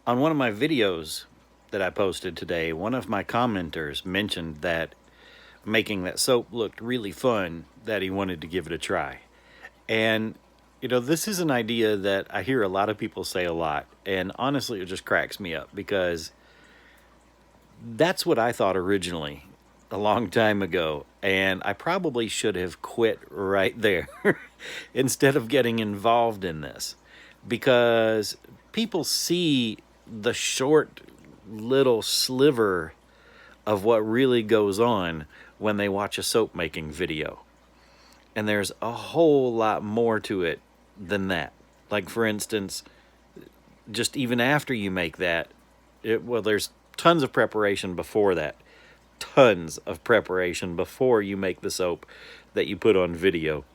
On one of my videos that I posted today, one of my commenters mentioned that making that soap looked really fun, that he wanted to give it a try. And, this is an idea that I hear a lot of people say a lot. And honestly, it just cracks me up because that's what I thought originally a long time ago. And I probably should have quit right there instead of getting involved in this, because people see the short little sliver of what really goes on when they watch a soap making video. And there's a whole lot more to it than that. Like, for instance, just even after you make that, there's tons of preparation before that. Tons of preparation before you make the soap that you put on video.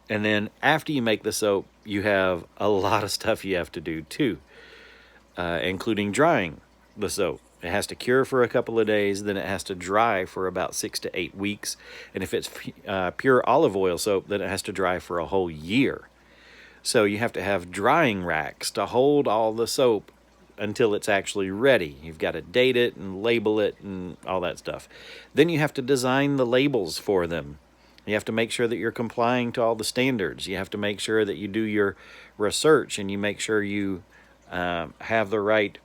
And then after you make the soap, you have a lot of stuff you have to do too, including drying the soap. It has to cure for a couple of days, then it has to dry for about 6 to 8 weeks. And if it's pure olive oil soap, then it has to dry for a whole year. So you have to have drying racks to hold all the soap until it's actually ready. You've got to date it and label it and all that stuff. Then you have to design the labels for them. You have to make sure that you're complying to all the standards. You have to make sure that you do your research and you make sure you have the right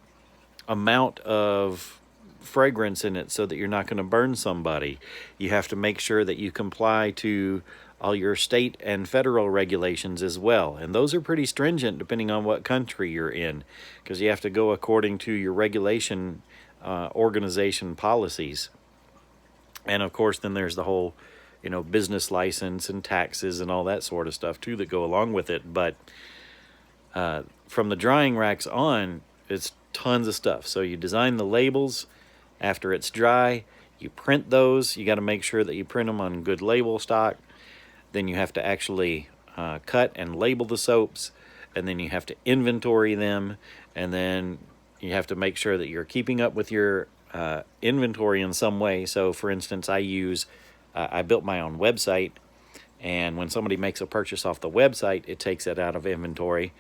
amount of fragrance in it so that you're not going to burn somebody. You have to make sure that you comply to all your state and federal regulations as well. And those are pretty stringent depending on what country you're in, because you have to go according to your regulation organization policies. And of course, then there's the whole, business license and taxes and all that sort of stuff too that go along with it. But from the drying racks on, it's tons of stuff. So you design the labels. After it's dry, you print those. You got to make sure that you print them on good label stock. Then you have to actually cut and label the soaps, and then you have to inventory them, and then you have to make sure that you're keeping up with your inventory in some way. So for instance, I built my own website, and when somebody makes a purchase off the website, it takes it out of inventory.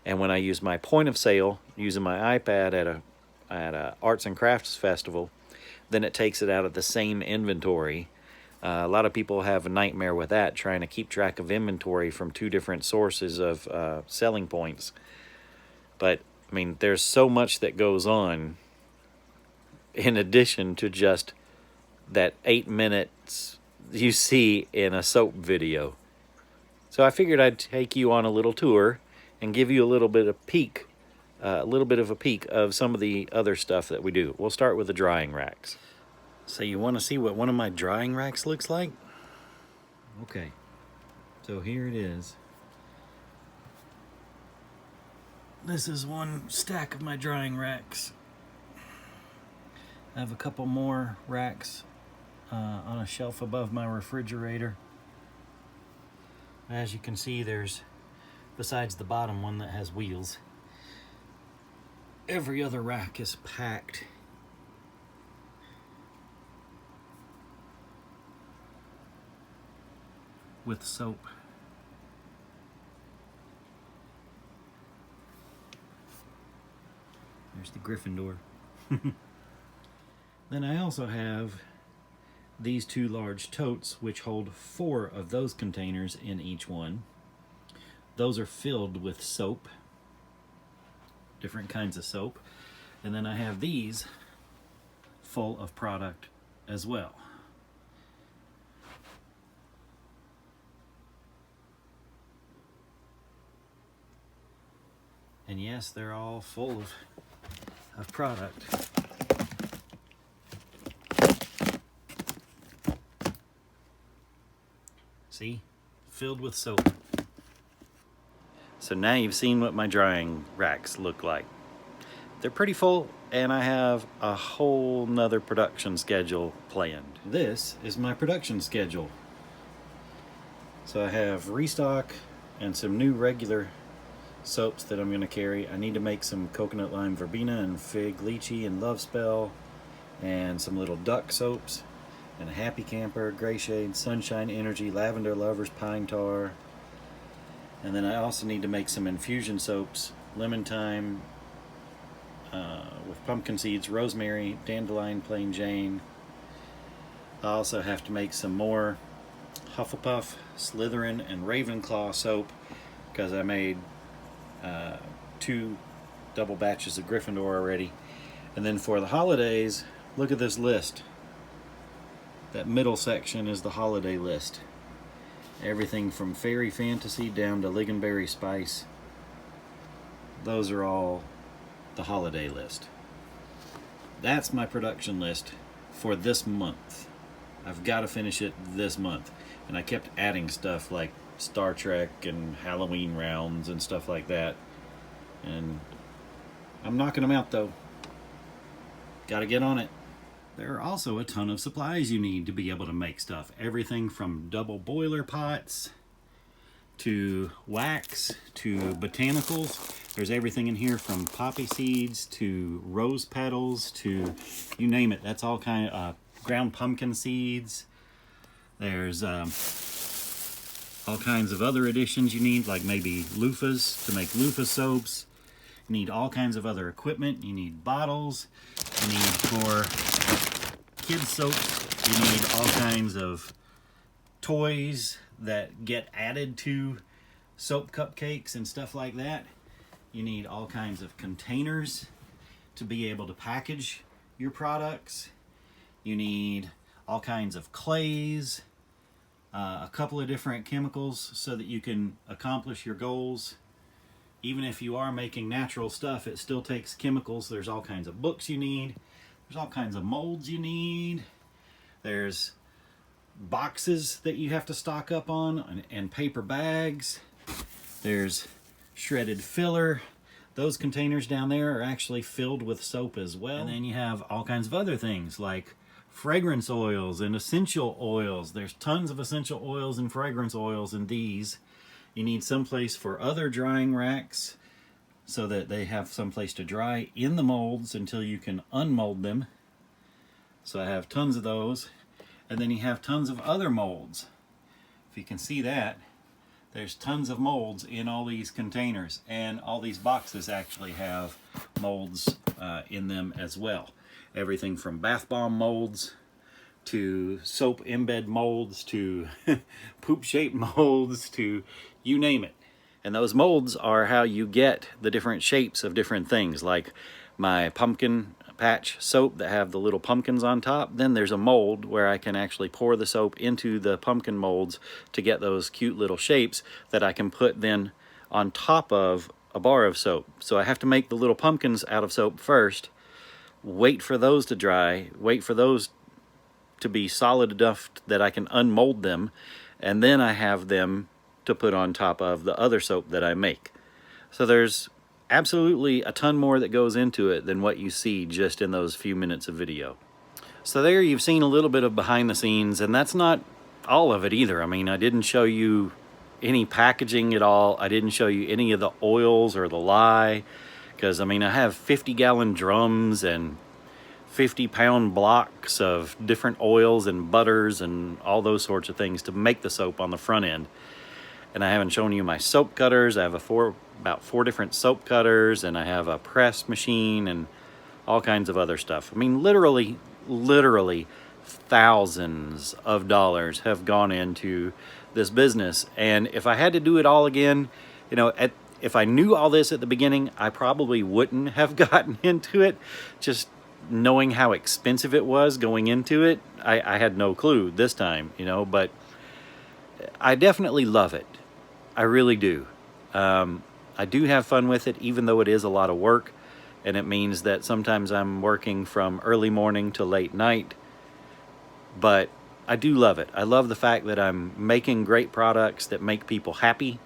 And when I use my point of sale using my iPad at a arts and crafts festival, then it takes it out of the same inventory. A lot of people have a nightmare with that, trying to keep track of inventory from two different sources of selling points. But, there's so much that goes on in addition to just that 8 minutes you see in a soap video. So I figured I'd take you on a little tour and give you a little bit of a peek of some of the other stuff that we do. We'll start with the drying racks. So you want to see what one of my drying racks looks like? Okay, so here it is. This is one stack of my drying racks. I have a couple more racks on a shelf above my refrigerator. As you can see, there's, besides the bottom one that has wheels, every other rack is packed with soap. There's the Gryffindor. Then I also have these two large totes, which hold 4 of those containers in each one. Those are filled with soap, different kinds of soap. And then I have these full of product as well. And yes, they're all full of product. See? Filled with soap. So now you've seen what my drying racks look like. They're pretty full, and I have a whole nother production schedule planned. This is my production schedule. So I have restock and some new regular soaps that I'm going to carry. I need to make some coconut lime verbena and fig lychee and love spell, and some little duck soaps, and a happy camper, gray shade, sunshine energy, lavender lovers, pine tar. And then I also need to make some infusion soaps, lemon thyme, with pumpkin seeds, rosemary, dandelion, plain Jane. I also have to make some more Hufflepuff, Slytherin, and Ravenclaw soap because I made 2 double batches of Gryffindor already. And then for the holidays, look at this list. That middle section is the holiday list. Everything from fairy fantasy down to lingonberry spice. Those are all the holiday list. That's my production list for this month. I've got to finish it this month. And I kept adding stuff like Star Trek and Halloween rounds and stuff like that. And I'm knocking them out though. Got to get on it. There are also a ton of supplies you need to be able to make stuff. Everything from double boiler pots to wax to botanicals. There's everything in here from poppy seeds to rose petals to you name it. That's all kind of ground pumpkin seeds. There's all kinds of other additions you need, like maybe loofahs to make loofah soaps. You need all kinds of other equipment. You need bottles. You need for kids soaps. You need all kinds of toys that get added to soap cupcakes and stuff like that. You need all kinds of containers to be able to package your products. You need all kinds of clays, a couple of different chemicals so that you can accomplish your goals. Even if you are making natural stuff, it still takes chemicals. There's all kinds of books you need. There's all kinds of molds you need. There's boxes that you have to stock up on and paper bags. There's shredded filler. Those containers down there are actually filled with soap as well. And then you have all kinds of other things like fragrance oils and essential oils. There's tons of essential oils and fragrance oils in these. You need someplace for other drying racks so that they have someplace to dry in the molds until you can unmold them. So I have tons of those. And then you have tons of other molds. If you can see that, there's tons of molds in all these containers. And all these boxes actually have molds in them as well. Everything from bath bomb molds to soap embed molds to poop shaped molds to you name it. And those molds are how you get the different shapes of different things, like my pumpkin patch soap that have the little pumpkins on top. Then there's a mold where I can actually pour the soap into the pumpkin molds to get those cute little shapes that I can put then on top of a bar of soap. So I have to make the little pumpkins out of soap first, wait for those to dry, wait for those to be solid enough that I can unmold them, and then I have them to put on top of the other soap that I make. So there's absolutely a ton more that goes into it than what you see just in those few minutes of video. So there you've seen a little bit of behind the scenes, and that's not all of it either. I mean, I didn't show you any packaging at all. I didn't show you any of the oils or the lye, because I mean, I have 50-gallon drums and 50-pound blocks of different oils and butters and all those sorts of things to make the soap on the front end. And I haven't shown you my soap cutters. I have about 4 different soap cutters, and I have a press machine and all kinds of other stuff. I mean, literally thousands of dollars have gone into this business. And if I had to do it all again, you know, if I knew all this at the beginning, I probably wouldn't have gotten into it. Just knowing how expensive it was going into it, I had no clue this time, you know, but I definitely love it. I really do. I do have fun with it, even though it is a lot of work, and it means that sometimes I'm working from early morning to late night, but I do love it. I love the fact that I'm making great products that make people happy,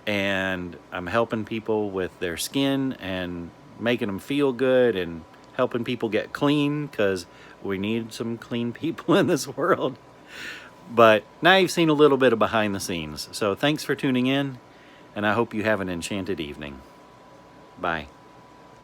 and I'm helping people with their skin and making them feel good and helping people get clean, because we need some clean people in this world. But now you've seen a little bit of behind the scenes. So thanks for tuning in, and I hope you have an enchanted evening. Bye.